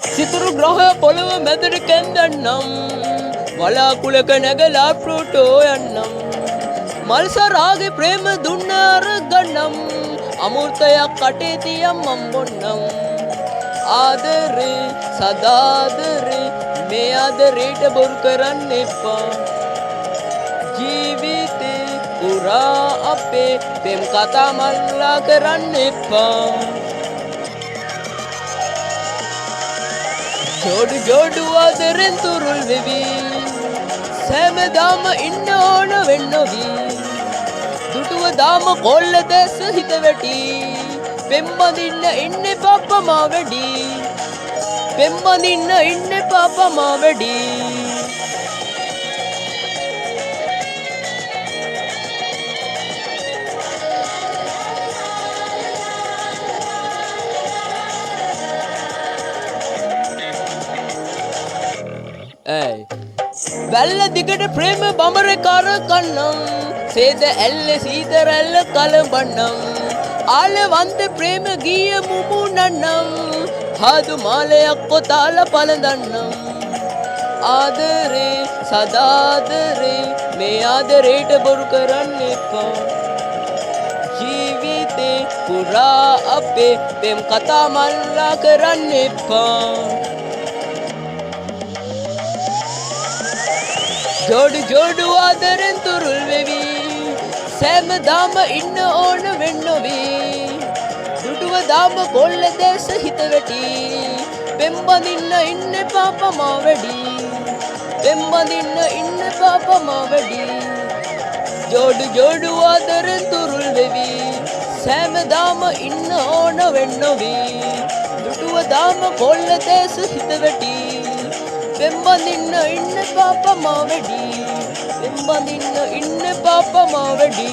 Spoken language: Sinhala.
සිතුරු ග්‍රහ පොළව මැදට කැන්දන්නම් වලාකුළක නැගලා ප්ලූටෝ යන්නම් මල්සරාගේ ප්‍රේම දුන්න අරගන්නම් අමෘතයක් කටේ තියම් මම් බොන්නම් ආදරේ සදාදරේ මේ ආදරේට බොරු කරන්න එපා ජීවිතේ පුරා අපේ පෙම් කතා මල්ලා කරන්න එපා ජෝඩු ජෝඩු ආදරෙන් තුරුල් වෙවි සෑමදාම ඉන්න ඕන වෙන්නොවී දුටුව දාම කොල්ල දැස්ස හිත වැටි පෙම්බඳින්න ඉන්න පාපමා වැඩි පෙම්බඳින්න ඉන්න පාපමා වැඩි වැල්ල දිගට ප්‍රේම බඹර කර කන්නම් සේද ඇල්ල සීතරැල්ල කලබන්නම් ආලවන්ත ප්‍රේම ගීය මුමුණන්නම් හාදු මාලයක් කොතාල පලඳන්නම් ආදරේ සදාදරේ මේ ආදරේට බොරු කරන්න එපා ජීවිතේ පුරා අපේ පෙම් කතා මල්ලා කරන්න එපා ජෝඩු ජෝඩු ආදරෙන් තුරුල් වෙවි සෑමදාම ඉන්න ඕන වෙන්නොවී දුටුව දාම කොල්ල දැස හිත වැටි පෙම්බඳින්න ඉන්න පාපමා වැඩි පෙම්බඳින්න ඉන්න පාපමා වැඩි ජෝඩු ජෝඩු ආදරෙන් තුරුල් වෙවි සෑමදාම ඉන්න ඕන වෙන්නොවී දුටුව දාම කොල්ල දැස හිත වැටි පෙම්බඳින්න ඉන්න පාපමා වැඩි පෙම්බඳින්න ඉන්න පාපමා වැඩි